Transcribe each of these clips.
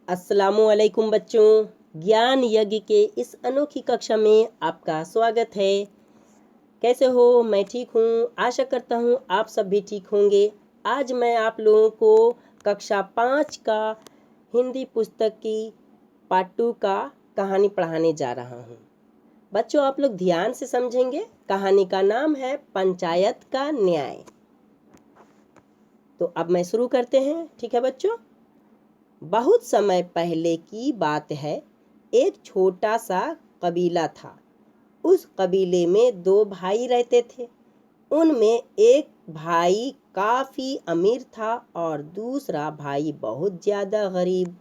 अस्सलामुअलैकुम बच्चों, ज्ञान यज्ञ के इस अनोखी कक्षा में आपका स्वागत है। कैसे हो? मैं ठीक हूँ। आशा करता हूँ आप सब भी ठीक होंगे। आज मैं आप लोगों को कक्षा 5 का हिंदी पुस्तक की पार्ट 2 का कहानी पढ़ाने जा रहा हूँ। बच्चों, आप लोग ध्यान से समझेंगे। कहानी का नाम है पंचायत का न्याय। तो अब मैं शुरू करते हैं, ठीक है बच्चों? बहुत समय पहले की बात है। एक छोटा सा कबीला था। उस कबीले में 2 भाई रहते थे। उनमें एक भाई काफी अमीर था और दूसरा भाई बहुत ज्यादा गरीब।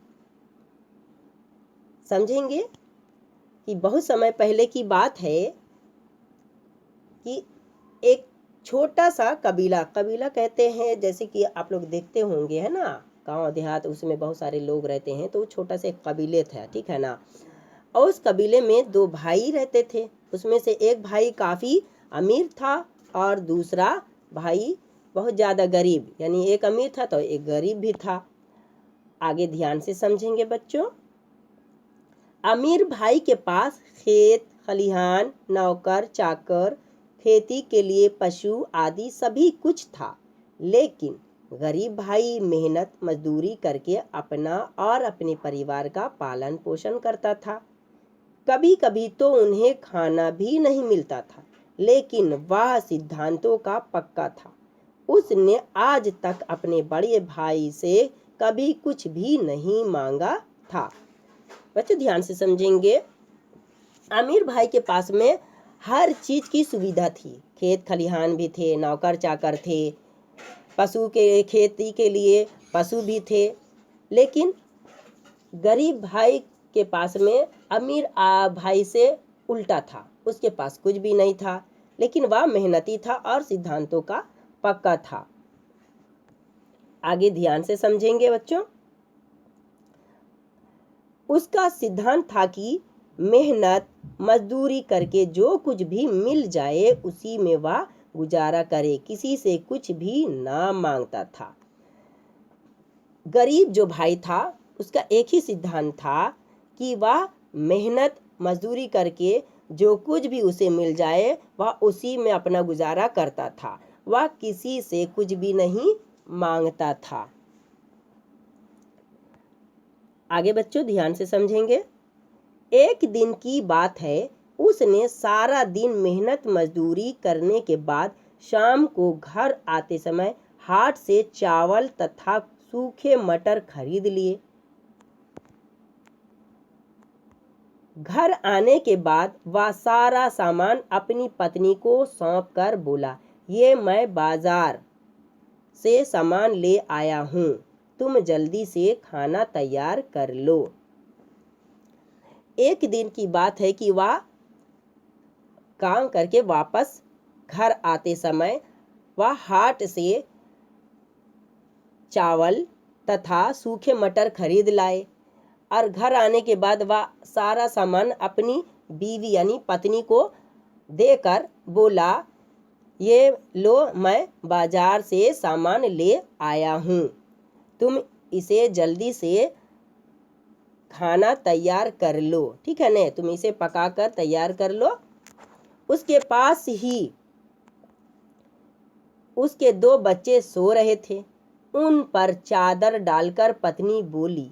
समझेंगे कि बहुत समय पहले की बात है कि एक छोटा सा कबीला कहते हैं, जैसे कि आप लोग देखते होंगे, है ना, गांव देहात, उसमें बहुत सारे लोग रहते हैं, तो छोटा सा एक कबीले था, ठीक है ना। और उस कबीले में 2 भाई रहते थे। उसमें से एक भाई काफी अमीर था और दूसरा भाई बहुत ज्यादा गरीब, यानी एक अमीर था तो एक गरीब भी था। आगे ध्यान से समझेंगे बच्चों। अमीर भाई के पास खेत खलिहान, नौकर चाकर, खेती के लिए पशु आदि सभी कुछ था। लेकिन गरीब भाई मेहनत मजदूरी करके अपना और अपने परिवार का पालन पोषण करता था। कभी कभी तो उन्हें खाना भी नहीं मिलता था, लेकिन वह सिद्धांतों का पक्का था। उसने आज तक अपने बड़े भाई से कभी कुछ भी नहीं मांगा था। बच्चों, ध्यान से समझेंगे। अमीर भाई के पास में हर चीज की सुविधा थी। खेत खलिहान भी थे, नौकर चाकर थे, पशु के खेती के लिए पशु भी थे। लेकिन गरीब भाई के पास में अमीर भाई से उल्टा था। उसके पास कुछ भी नहीं था, लेकिन वह मेहनती था और सिद्धांतों का पक्का था। आगे ध्यान से समझेंगे बच्चों। उसका सिद्धांत था कि मेहनत मजदूरी करके जो कुछ भी मिल जाए उसी में वह गुजारा करे, किसी से कुछ भी ना मांगता था। गरीब जो भाई था उसका एक ही सिद्धांत था कि वह मेहनत मजदूरी करके जो कुछ भी उसे मिल जाए वह उसी में अपना गुजारा करता था। वह किसी से कुछ भी नहीं मांगता था। आगे बच्चों ध्यान से समझेंगे। एक दिन की बात है, उसने सारा दिन मेहनत मजदूरी करने के बाद शाम को घर आते समय हाट से चावल तथा सूखे मटर खरीद लिए। घर आने के बाद वह सारा सामान अपनी पत्नी को सौंप कर बोला, ये मैं बाजार से सामान ले आया हूँ, तुम जल्दी से खाना तैयार कर लो। एक दिन की बात है कि वह काम करके वापस घर आते समय वह हाट से चावल तथा सूखे मटर खरीद लाए और घर आने के बाद वह सारा सामान अपनी बीवी यानी पत्नी को देकर बोला, ये लो, मैं बाजार से सामान ले आया हूँ, तुम इसे जल्दी से खाना तैयार कर लो, ठीक है ना, तुम इसे पकाकर तैयार कर लो। उसके पास ही उसके 2 बच्चे सो रहे थे। उन पर चादर डालकर पत्नी बोली,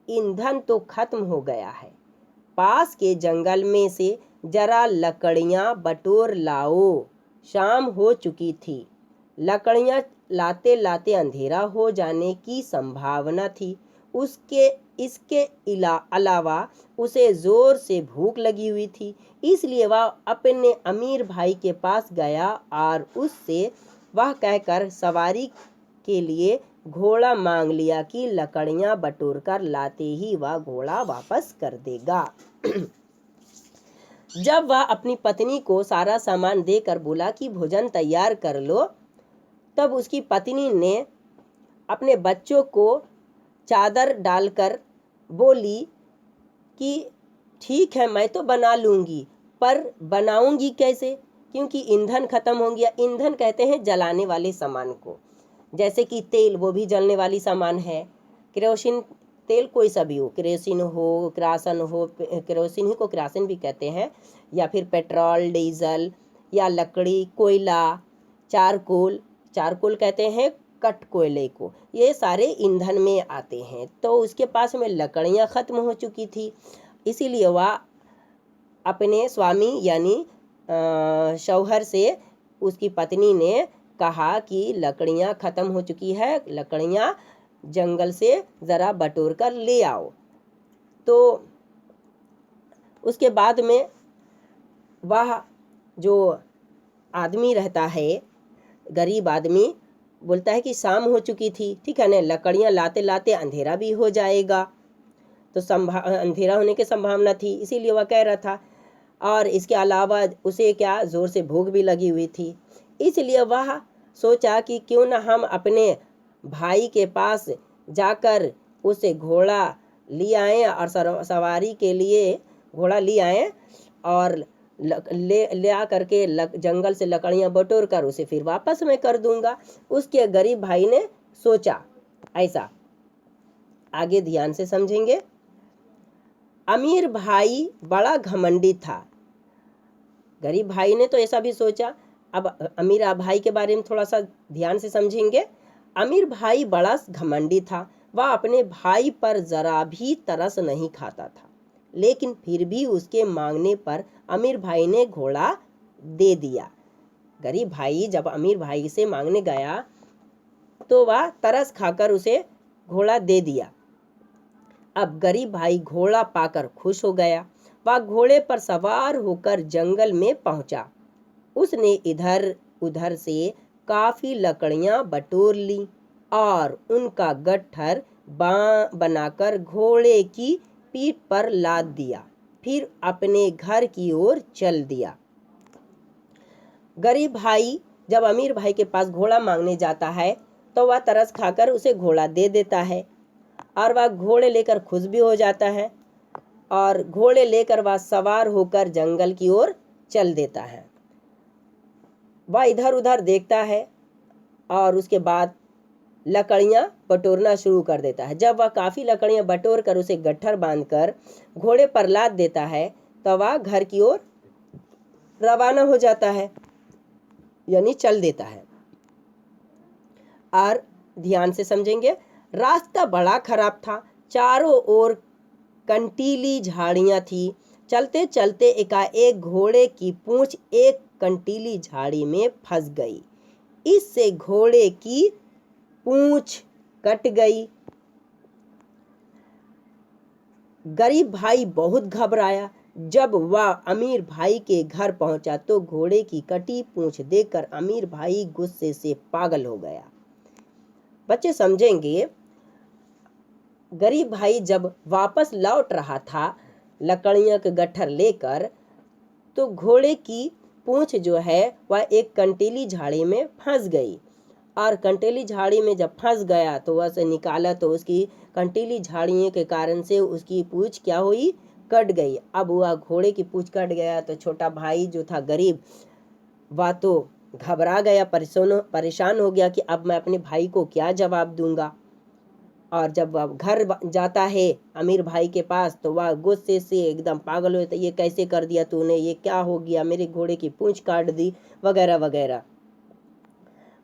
ईंधन तो खत्म हो गया है, पास के जंगल में से जरा लकड़ियां बटोर लाओ। शाम हो चुकी थी। लकड़ियां लाते लाते अंधेरा हो जाने की संभावना थी। इसके अलावा उसे जोर से भूख लगी हुई थी, इसलिए वह अपने अमीर भाई के पास गया और उससे वह कहकर सवारी के लिए घोड़ा मांग लिया कि लकड़ियां बटोर कर लाते ही वह घोड़ा वापस कर देगा। जब वह अपनी पत्नी को सारा सामान देकर बोला कि भोजन तैयार कर लो, तब उसकी पत्नी ने अपने बच्चों को चादर डालकर बोली कि ठीक है, मैं तो बना लूँगी, पर बनाऊँगी कैसे, क्योंकि ईंधन खत्म हो गया। ईंधन कहते हैं जलाने वाले सामान को, जैसे कि तेल, वो भी जलने वाली सामान है। केरोसिन तेल कोई सा भी हो, केरोसिन हो, किरासन हो, केरोसिन ही को किरासन भी कहते हैं, या फिर पेट्रोल, डीजल, या लकड़ी, कोयला, चारकोल, चारकोल कहते हैं कट कोयले को, ये सारे ईंधन में आते हैं। तो उसके पास में लकड़ियाँ ख़त्म हो चुकी थी, इसीलिए वह अपने स्वामी यानी शौहर से उसकी पत्नी ने कहा कि लकड़ियाँ ख़त्म हो चुकी है, लकड़ियाँ जंगल से ज़रा बटोर कर ले आओ। तो उसके बाद में वह जो आदमी रहता है, गरीब आदमी, बोलता है कि शाम हो चुकी थी, ठीक है ना, लकड़ियाँ लाते लाते अंधेरा भी हो जाएगा, तो अंधेरा होने की संभावना थी, इसीलिए वह कह रहा था। और इसके अलावा उसे क्या ज़ोर से भूख भी लगी हुई थी, इसलिए वह सोचा कि क्यों ना हम अपने भाई के पास जाकर उसे घोड़ा ले आएँ और सवारी के लिए घोड़ा ले आएँ और ले आ करके जंगल से लकड़ियाँ बटोर कर उसे फिर वापस मैं कर दूंगा। उसके गरीब भाई ने सोचा ऐसा। आगे ध्यान से समझेंगे। अमीर भाई बड़ा घमंडी था। गरीब भाई ने तो ऐसा भी सोचा। अब अमीर भाई के बारे में थोड़ा सा ध्यान से समझेंगे। अमीर भाई बड़ा घमंडी था, वह अपने भाई पर जरा भी तरस नहीं खाता था, लेकिन फिर भी उसके मांगने पर अमीर भाई ने घोड़ा दे दिया। गरीब भाई जब अमीर भाई से मांगने गया तो वह तरस खाकर उसे घोड़ा दे दिया। अब गरीब भाई घोड़ा पाकर खुश हो गया। वह घोड़े पर सवार होकर जंगल में पहुंचा। उसने इधर उधर से काफी लकड़ियां बटोर ली और उनका गट्ठर बनाकर घोड़े की पीठ पर लाद दिया, फिर अपने घर की ओर चल दिया। गरीब भाई जब अमीर भाई के पास घोड़ा मांगने जाता है तो वह तरस खाकर उसे घोड़ा दे देता है और वह घोड़े लेकर खुश भी हो जाता है और घोड़े लेकर वह सवार होकर जंगल की ओर चल देता है। वह इधर उधर देखता है और उसके बाद लकड़ियां बटोरना शुरू कर देता है। जब वह काफ़ी लकड़ियां बटोर कर उसे गट्ठर बांधकर घोड़े पर लाद देता है तो वह घर की ओर रवाना हो जाता है, यानी चल देता है। और ध्यान से समझेंगे। रास्ता बड़ा खराब था, चारों ओर कंटीली झाड़ियां थी। चलते चलते एकाएक घोड़े की पूंछ एक कंटीली झाड़ी में फंस गई। इससे घोड़े की पूंछ कट गई। गरीब भाई बहुत घबराया। जब वह अमीर भाई के घर पहुंचा तो घोड़े की कटी पूंछ देखकर अमीर भाई गुस्से से पागल हो गया। बच्चे समझेंगे, गरीब भाई जब वापस लौट रहा था लकड़ियों के गट्ठर लेकर, तो घोड़े की पूंछ जो है वह एक कंटीली झाड़ी में फंस गई और कंटीली झाड़ी में जब फंस गया तो वह से निकाला तो उसकी कंटीली झाड़ियों के कारण से उसकी पूंछ क्या हुई, कट गई। अब वह घोड़े की पूंछ कट गया तो छोटा भाई जो था गरीब, वह तो घबरा गया, परेशान हो गया कि अब मैं अपने भाई को क्या जवाब दूंगा। और जब वह घर जाता है अमीर भाई के पास तो वह गुस्से से एकदम पागल होता, ये कैसे कर दिया तूने, ये क्या हो गया, मेरे घोड़े की पूंछ काट दी, वगैरह वगैरह।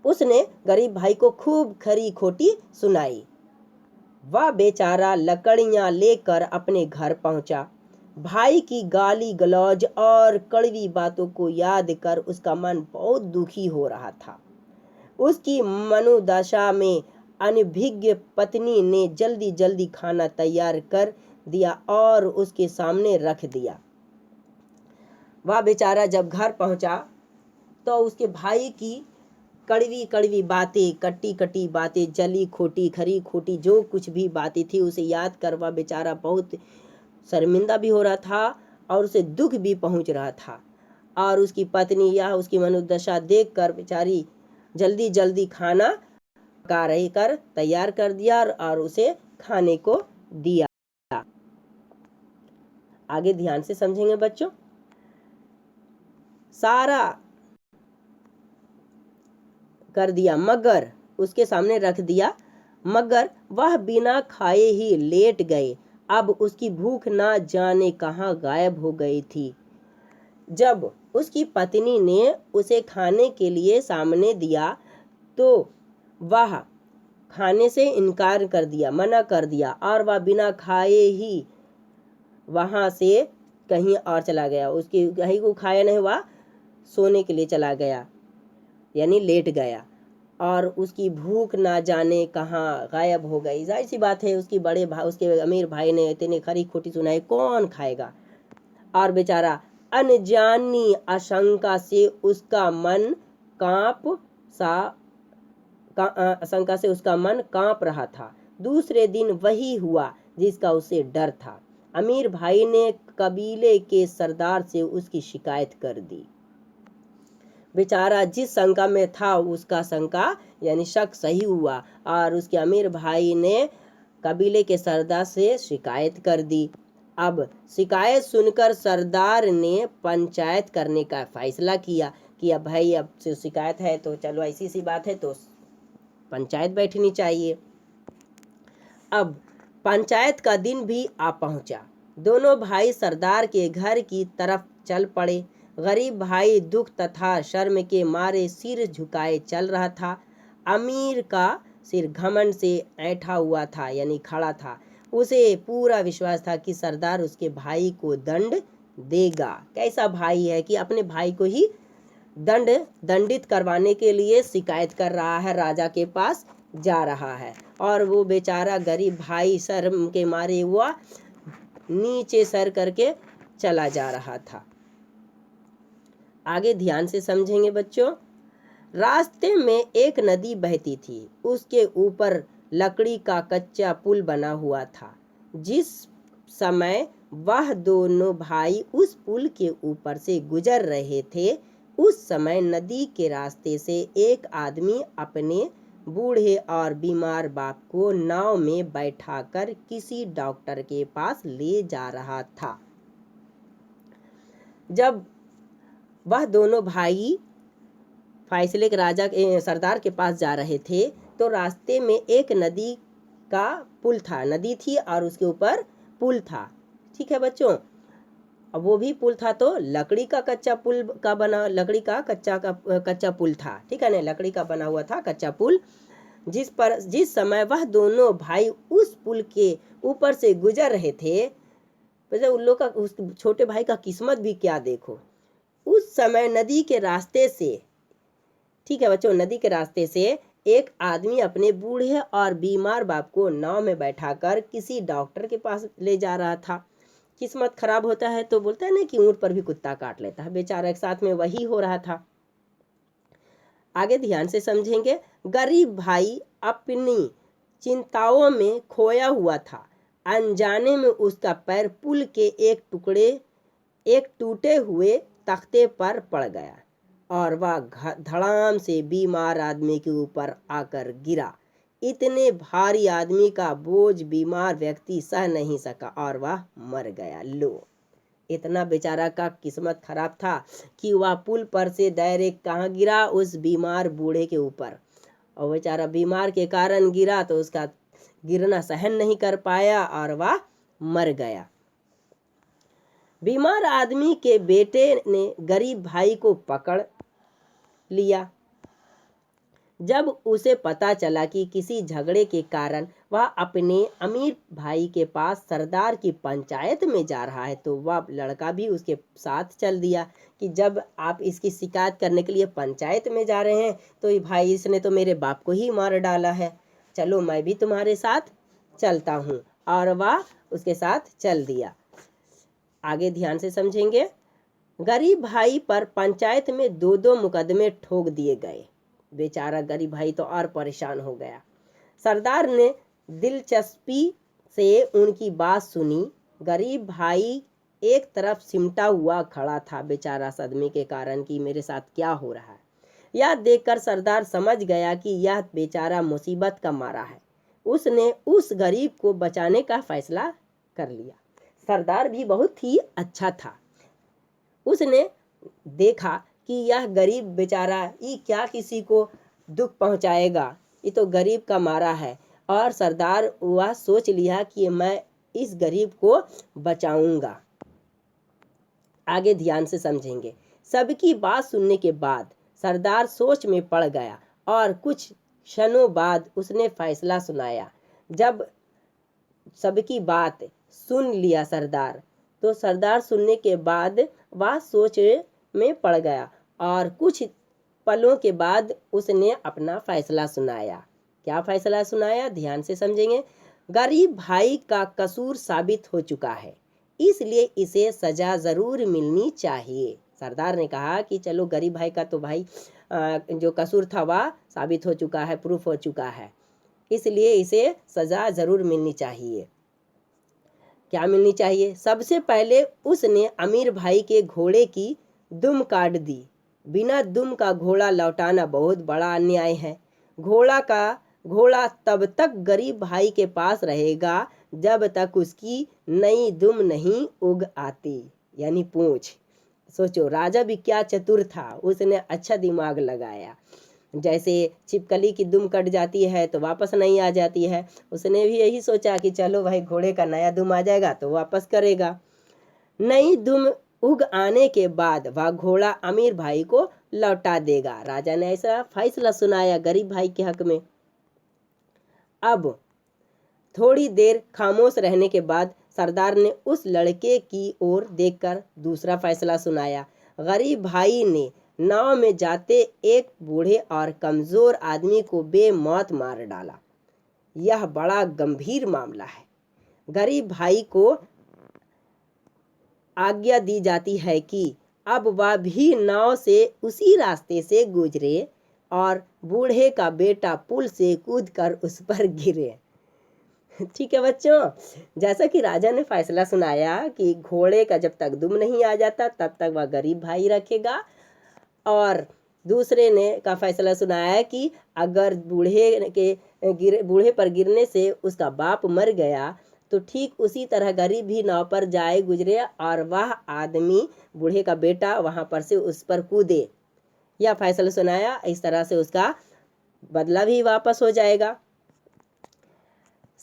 उसने गरीब भाई को खूब खरी खोटी सुनाई। वह बेचारा लकड़ियां लेकर अपने घर पहुंचा। भाई की गाली गलौज और कड़वी बातों को याद कर उसका मन बहुत दुखी हो रहा था। उसकी मनोदशा में अनभिज्ञ पत्नी ने जल्दी जल्दी खाना तैयार कर दिया और उसके सामने रख दिया। वह बेचारा जब घर पहुंचा तो उसके भाई की कड़वी कड़वी बातें, कट्टी कट्टी बातें, जली खोटी खरी खोटी जो कुछ भी बातें थी उसे याद कर वह बेचारा बहुत शर्मिंदा भी हो रहा था और उसे दुख भी पहुंच रहा था। और उसकी पत्नी या उसकी मनोदशा देखकर बेचारी जल्दी जल्दी खाना पका रही कर तैयार कर दिया और उसे खाने को दिया। आगे ध्यान से समझेंगे बच्चों। सारा कर दिया मगर उसके सामने रख दिया मगर वह बिना खाए ही लेट गए। अब उसकी भूख ना जाने कहाँ गायब हो गई थी। जब उसकी पत्नी ने उसे खाने के लिए सामने दिया तो वह खाने से इनकार कर दिया, मना कर दिया, और वह बिना खाए ही वहाँ से कहीं और चला गया। उसकी कहीं को खाया नहीं, वह सोने के लिए चला गया, यानी लेट गया, और उसकी भूख ना जाने कहाँ गायब हो गई। जाहिर सी बात है, उसकी बड़े भाई, उसके अमीर भाई ने इतनी खरी खोटी सुनाई, कौन खाएगा। और बेचारा अनजानी आशंका से उसका मन कांप रहा था। दूसरे दिन वही हुआ जिसका उसे डर था। अमीर भाई ने कबीले के सरदार से उसकी शिकायत कर दी। बेचारा जिस शंका में था उसका शंका यानी शक सही हुआ, और उसके अमीर भाई ने कबीले के सरदार से शिकायत कर दी। अब शिकायत सुनकर सरदार ने पंचायत करने का फैसला किया कि अब भाई, अब शिकायत है तो चलो, ऐसी सी बात है तो पंचायत बैठनी चाहिए। अब पंचायत का दिन भी आ पहुंचा। दोनों भाई सरदार के घर की तरफ चल पड़े। गरीब भाई दुख तथा शर्म के मारे सिर झुकाए चल रहा था। अमीर का सिर घमंड से ऐंठा हुआ था, यानी खड़ा था। उसे पूरा विश्वास था कि सरदार उसके भाई को दंड देगा। कैसा भाई है कि अपने भाई को ही दंडित करवाने के लिए शिकायत कर रहा है, राजा के पास जा रहा है। और वो बेचारा गरीब भाई शर्म के मारे हुआ नीचे सर करके चला जा रहा था। आगे ध्यान से समझेंगे बच्चों। रास्ते में एक नदी बहती थी। उसके ऊपर लकड़ी का कच्चा पुल बना हुआ था। जिस समय वह दोनों भाई उस पुल के ऊपर से गुजर रहे थे, उस समय नदी के रास्ते से एक आदमी अपने बूढ़े और बीमार बाप को नाव में बैठाकर किसी डॉक्टर के पास ले जा रहा था। जब वह दोनों भाई फैसले के राजा सरदार के पास जा रहे थे तो रास्ते में एक नदी का पुल था, नदी थी और उसके ऊपर पुल था। ठीक है बच्चों, अब वो भी पुल था तो लकड़ी का कच्चा पुल का बना, लकड़ी का कच्चा पुल था। ठीक है ना, लकड़ी का बना हुआ था कच्चा पुल, जिस समय वह दोनों भाई उस पुल के ऊपर से गुजर रहे थे, वैसे उन लोग का, उस छोटे भाई का किस्मत भी क्या देखो। उस समय नदी के रास्ते से, ठीक है बच्चों, नदी के रास्ते से एक आदमी अपने बूढ़े और बीमार बाप को नाव में बैठाकर किसी डॉक्टर के पास ले जा रहा था। किस्मत खराब होता है तो बोलता है ना कि ऊंट पर भी कुत्ता काट लेता है, बेचारा एक साथ में वही हो रहा था। आगे ध्यान से समझेंगे। गरीब भाई अपनी चिंताओं में खोया हुआ था। अनजाने में उसका पैर पुल के एक टूटे हुए तख्ते पर पड़ गया और वह धड़ाम से बीमार आदमी के ऊपर आकर गिरा। इतने भारी आदमी का बोझ बीमार व्यक्ति सह नहीं सका और वह मर गया। लो, इतना बेचारा का किस्मत खराब था कि वह पुल पर से डायरेक्ट कहाँ गिरा, उस बीमार बूढ़े के ऊपर। और बेचारा बीमार के कारण गिरा तो उसका गिरना सहन नहीं कर पाया और वह मर गया। बीमार आदमी के बेटे ने गरीब भाई को पकड़ लिया। जब उसे पता चला कि किसी झगड़े के कारण वह अपने अमीर भाई के पास सरदार की पंचायत में जा रहा है तो वह लड़का भी उसके साथ चल दिया कि जब आप इसकी शिकायत करने के लिए पंचायत में जा रहे हैं तो भाई इसने तो मेरे बाप को ही मार डाला है, चलो मैं भी तुम्हारे साथ चलता हूँ। और वह उसके साथ चल दिया। आगे ध्यान से समझेंगे। गरीब भाई पर पंचायत में 2-2 मुकदमे ठोक दिए गए। बेचारा गरीब भाई तो और परेशान हो गया। सरदार ने दिलचस्पी से उनकी बात सुनी। गरीब भाई एक तरफ सिमटा हुआ खड़ा था, बेचारा सदमे के कारण कि मेरे साथ क्या हो रहा है। यह देखकर सरदार समझ गया कि यह बेचारा मुसीबत का मारा है। उसने उस गरीब को बचाने का फैसला कर लिया। सरदार भी बहुत ही अच्छा था। उसने देखा कि यह गरीब बेचारा ये क्या किसी को दुख पहुंचाएगा, ये तो गरीब का मारा है और सरदार वह सोच लिया कि मैं इस गरीब को बचाऊंगा। आगे ध्यान से समझेंगे। सबकी बात सुनने के बाद सरदार सोच में पड़ गया और कुछ क्षणों बाद उसने फैसला सुनाया। जब सबकी बात सुन लिया सरदार, तो सरदार सुनने के बाद वह सोच में पड़ गया और कुछ पलों के बाद उसने अपना फैसला सुनाया। क्या फैसला सुनाया, ध्यान से समझेंगे। गरीब भाई का कसूर साबित हो चुका है, इसलिए इसे सजा जरूर मिलनी चाहिए। सरदार ने कहा कि चलो गरीब भाई का तो भाई जो कसूर था वह साबित हो चुका है, प्रूफ हो चुका है, इसलिए इसे सजा जरूर मिलनी चाहिए। क्या मिलनी चाहिए? सबसे पहले उसने अमीर भाई के घोड़े की दुम काट दी। बिना दुम का घोड़ा लौटाना बहुत बड़ा अन्याय है। घोड़ा तब तक गरीब भाई के पास रहेगा जब तक उसकी नई दुम नहीं उग आती, यानी पूंछ। सोचो, राजा भी क्या चतुर था, उसने अच्छा दिमाग लगाया। जैसे छिपकली की दुम कट जाती है तो वापस नहीं आ जाती है, उसने भी यही सोचा कि चलो भाई घोड़े का नया दुम आ जाएगा तो वापस करेगा। नई दुम उग आने के बाद वह घोड़ा अमीर भाई को लौटा देगा। राजा ने ऐसा फैसला सुनाया गरीब भाई के हक में। अब थोड़ी देर खामोश रहने के बाद सरदार ने उस लड़के की ओर देखकर दूसरा फैसला सुनाया। गरीब भाई ने नाव में जाते एक बूढ़े और कमजोर आदमी को बेमौत मार डाला। यह बड़ा गंभीर मामला है। गरीब भाई को आज्ञा दी जाती है कि अब वह भी नाव से उसी रास्ते से गुजरे और बूढ़े का बेटा पुल से कूदकर उस पर गिरे। ठीक है बच्चों, जैसा कि राजा ने फैसला सुनाया कि घोड़े का जब तक दुम नहीं आ जाता तब तक वह गरीब भाई रखेगा, और दूसरे ने का फैसला सुनाया कि अगर बूढ़े पर गिरने से उसका बाप मर गया तो ठीक उसी तरह गरीब भी नाव पर जाए गुजरे और वह आदमी बूढ़े का बेटा वहां पर से उस पर कूदे। यह फैसला सुनाया, इस तरह से उसका बदला भी वापस हो जाएगा।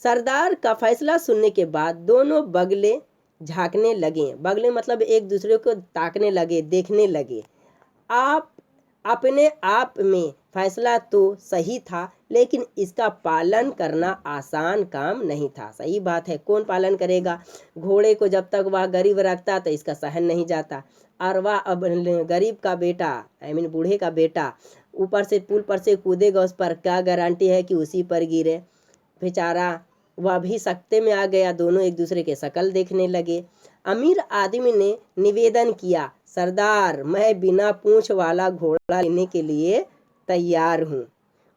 सरदार का फैसला सुनने के बाद दोनों बगले झांकने लगे। बगले मतलब एक दूसरे को ताकने लगे, देखने लगे। आप अपने आप में फैसला तो सही था, लेकिन इसका पालन करना आसान काम नहीं था। सही बात है, कौन पालन करेगा? घोड़े को जब तक वह गरीब रखता तो इसका सहन नहीं जाता, और वह अब गरीब का बेटा बूढ़े का बेटा ऊपर से पुल पर से कूदेगा, उस पर क्या गारंटी है कि उसी पर गिरे? बेचारा वह भी सकते में आ गया। दोनों एक दूसरे के शकल देखने लगे। अमीर आदमी ने निवेदन किया, सरदार, मैं बिना पूंछ वाला घोड़ा लेने के लिए तैयार हूँ।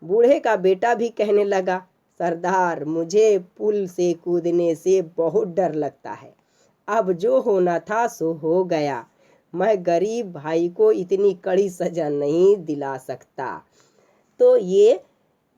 बूढ़े का बेटा भी कहने लगा, सरदार, मुझे पुल से कूदने से बहुत डर लगता है। अब जो होना था सो हो गया। मैं गरीब भाई को इतनी कड़ी सजा नहीं दिला सकता। तो ये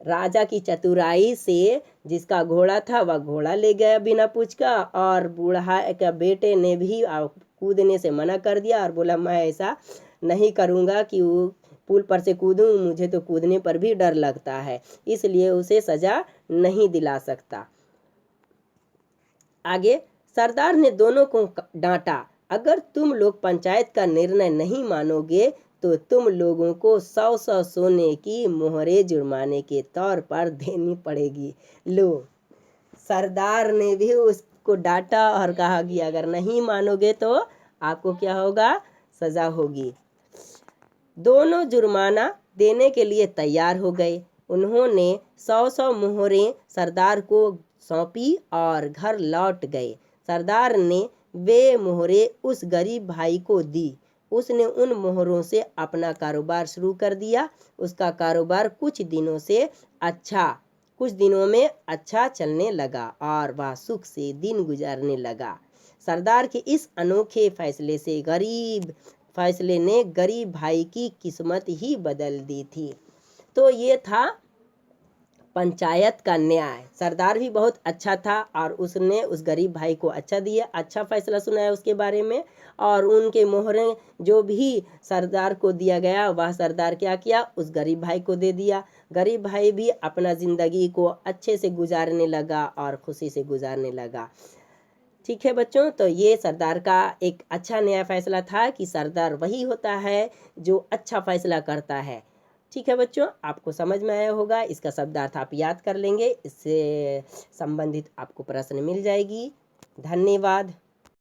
राजा की चतुराई से जिसका घोड़ा था वह घोड़ा ले गया बिना पूछ का, और बूढ़ा के बेटे ने भी कूदने से मना कर दिया और बोला मैं ऐसा नहीं करूँगा कि वो पुल पर से कूदूँ, मुझे तो कूदने पर भी डर लगता है, इसलिए उसे सजा नहीं दिला सकता। आगे सरदार ने दोनों को डांटा, अगर तुम लोग पंचायत का निर्णय नहीं मानोगे तो तुम लोगों को 100 सोने की मोहरें जुर्माने के तौर पर देनी पड़ेगी। लो, सरदार ने भी उसको डांटा और कहा कि अगर नहीं मानोगे तो आपको क्या होगा? सजा होगी। दोनों जुर्माना देने के लिए तैयार हो गए। उन्होंने 100 मोहरें सरदार को सौंपी और घर लौट गए। सरदार ने वे मोहरें उस गरीब भाई को दी। उसने उन मोहरों से अपना कारोबार शुरू कर दिया। उसका कारोबार कुछ दिनों में अच्छा चलने लगा और वह सुख से दिन गुजारने लगा। सरदार के इस अनोखे फैसले ने गरीब भाई की किस्मत ही बदल दी थी। तो ये था पंचायत का न्याय। सरदार भी बहुत अच्छा था और उसने उस गरीब भाई को अच्छा दिया, अच्छा फैसला सुनाया उसके बारे में। और उनके मोहरें जो भी सरदार को दिया गया वह सरदार क्या किया, उस गरीब भाई को दे दिया। गरीब भाई भी अपना ज़िंदगी को अच्छे से गुजारने लगा और खुशी से गुजारने लगा। ठीक है बच्चों, तो ये सरदार का एक अच्छा नया फैसला था कि सरदार वही होता है जो अच्छा फैसला करता है। ठीक है बच्चों, आपको समझ में आया होगा। इसका शब्दार्थ आप याद कर लेंगे, इससे संबंधित आपको प्रश्न मिल जाएगी। धन्यवाद।